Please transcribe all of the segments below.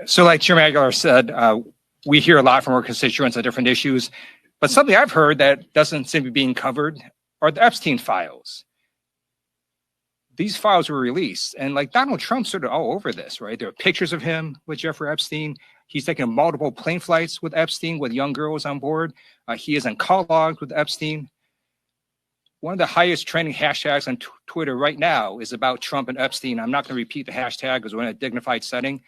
So like Chairman Aguilar said, we hear a lot from our constituents on different issues, but something I've heard that doesn't seem to be being covered are the Epstein files. These files were released, and like Donald Trump sort of all over this, right? There are pictures of him with Jeffrey Epstein. He's taken multiple plane flights with Epstein with young girls on board. He is on call logs with Epstein. One of the highest trending hashtags on Twitter right now is about Trump and Epstein. I'm not going to repeat the hashtag because we're in a dignified setting.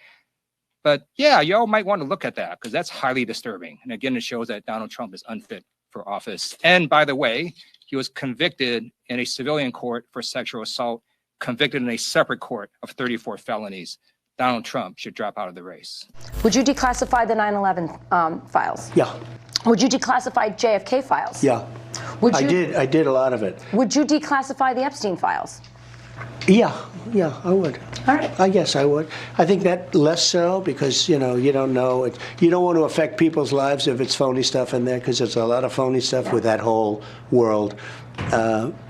But yeah, y'all might want to look at that because that's highly disturbing. And again, it shows that Donald Trump is unfit for office. And by the way, he was convicted in a civilian court for sexual assault, convicted in a separate court of 34 felonies. Donald Trump should drop out of the race. Would you declassify the 9/11 files? Yeah. Would you declassify JFK files? Yeah. Would you, I did a lot of it. Would you declassify the Epstein files? Yeah, I would. All right. I guess I would. I think that less so because, you don't know. You don't want to affect people's lives if it's phony stuff in there because there's a lot of phony stuff with that whole world.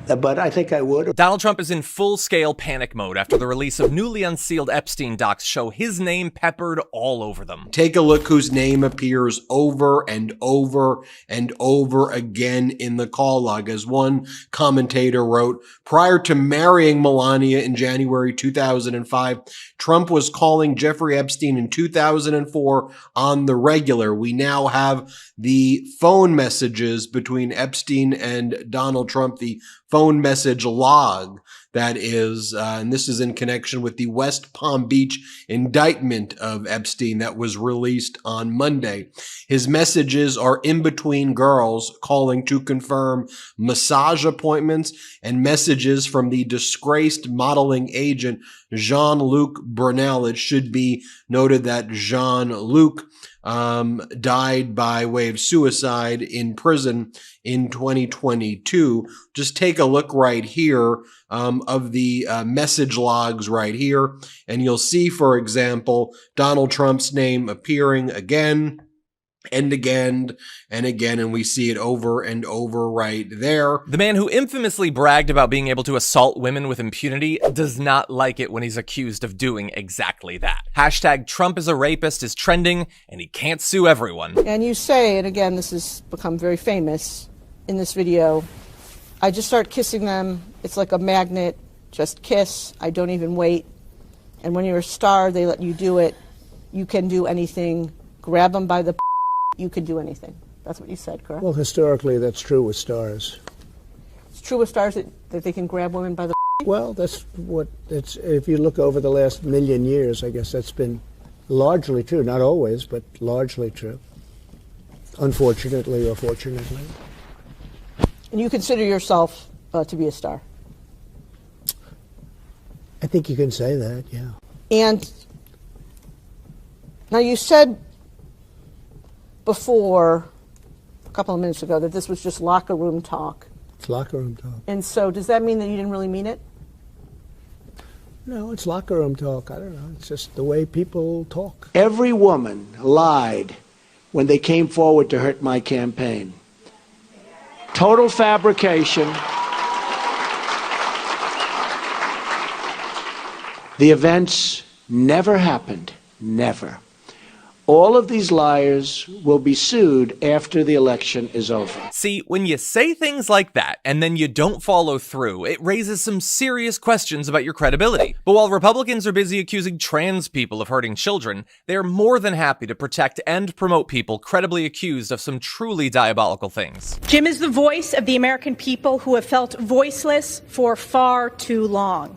But I think I would. Donald Trump is in full-scale panic mode after the release of newly unsealed Epstein docs show his name peppered all over them. Take a look whose name appears over and over and over again in the call log. As one commentator wrote, prior to marrying Melania in January 2005, Trump was calling Jeffrey Epstein in 2004 on the regular. We now have the phone messages between Epstein and Donald Trump, the phone message log that is, and this is in connection with the West Palm Beach indictment of Epstein that was released on Monday. His messages are in between girls calling to confirm massage appointments and messages from the disgraced modeling agent Jean-Luc Brunel. It should be noted that Jean-Luc died by way of suicide in prison in 2022. Just take a look right here of the message logs right here, and you'll see, for example, Donald Trump's name appearing again and again and again, and we see it over and over right there. The man who infamously bragged about being able to assault women with impunity does not like it when he's accused of doing exactly that. Hashtag Trump is a rapist is trending, and he can't sue everyone. And you say, and again, this has become very famous in this video, I just start kissing them. It's like a magnet. Just kiss. I don't even wait. And when you're a star, they let you do it. You can do anything. Grab them by the you can do anything. That's what you said, correct? Well, historically, that's true with stars. It's true with stars that they can grab women by the Well, that's what it's. If you look over the last million years, I guess that's been largely true. Not always, but largely true. Unfortunately or fortunately. And you consider yourself to be a star? I think you can say that, yeah. And now you said before, a couple of minutes ago, that this was just locker room talk. It's locker room talk. And so does that mean that you didn't really mean it? No, it's locker room talk. I don't know. It's just the way people talk. Every woman lied when they came forward to hurt my campaign. Total fabrication. The events never happened. Never. All of these liars will be sued after the election is over. See, when you say things like that and then you don't follow through, it raises some serious questions about your credibility. But while Republicans are busy accusing trans people of hurting children, they are more than happy to protect and promote people credibly accused of some truly diabolical things. Jim is the voice of the American people who have felt voiceless for far too long.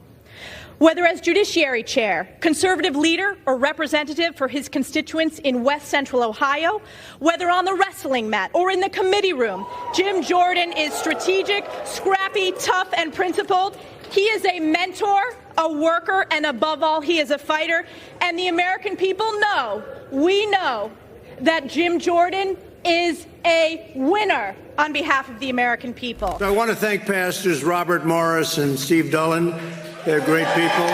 Whether as Judiciary Chair, conservative leader, or representative for his constituents in West Central Ohio, whether on the wrestling mat or in the committee room, Jim Jordan is strategic, scrappy, tough, and principled. He is a mentor, a worker, and above all, he is a fighter. And the American people know, we know, that Jim Jordan is a winner on behalf of the American people. I want to thank Pastors Robert Morris and Steve Dullen. They're great people.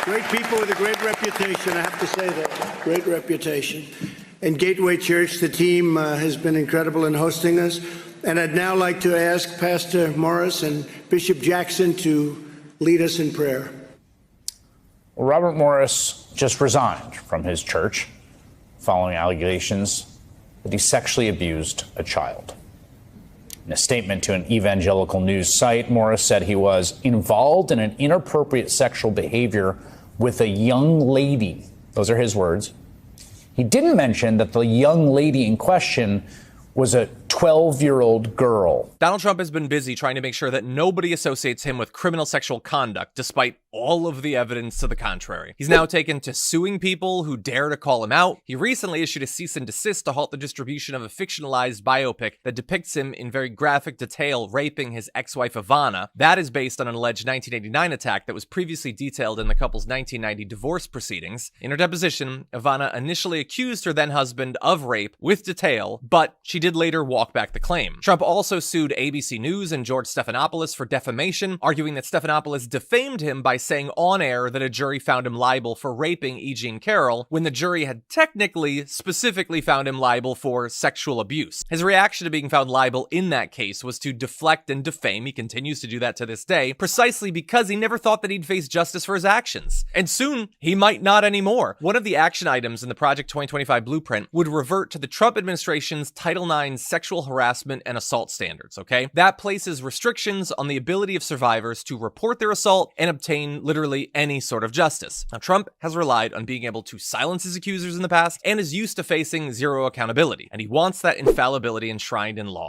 Great people with a great reputation, I have to say that. Great reputation. And Gateway Church, the team has been incredible in hosting us. And I'd now like to ask Pastor Morris and Bishop Jackson to lead us in prayer. Robert Morris just resigned from his church following allegations that he sexually abused a child. In a statement to an evangelical news site, Morris said he was involved in an inappropriate sexual behavior with a young lady. Those are his words. He didn't mention that the young lady in question was a 12-year-old girl. Donald Trump has been busy trying to make sure that nobody associates him with criminal sexual conduct, despite all of the evidence to the contrary. He's now taken to suing people who dare to call him out. He recently issued a cease and desist to halt the distribution of a fictionalized biopic that depicts him in very graphic detail raping his ex-wife Ivana. That is based on an alleged 1989 attack that was previously detailed in the couple's 1990 divorce proceedings. In her deposition, Ivana initially accused her then-husband of rape with detail, but she did later walk back the claim. Trump also sued ABC News and George Stephanopoulos for defamation, arguing that Stephanopoulos defamed him by saying on air that a jury found him liable for raping E. Jean Carroll, when the jury had technically specifically found him liable for sexual abuse. His reaction to being found liable in that case was to deflect and defame. He continues to do that to this day, precisely because he never thought that he'd face justice for his actions. And soon, he might not anymore. One of the action items in the Project 2025 blueprint would revert to the Trump administration's Title IX sexual harassment and assault standards, okay? That places restrictions on the ability of survivors to report their assault and obtain literally any sort of justice. Now, Trump has relied on being able to silence his accusers in the past and is used to facing zero accountability, and he wants that infallibility enshrined in law.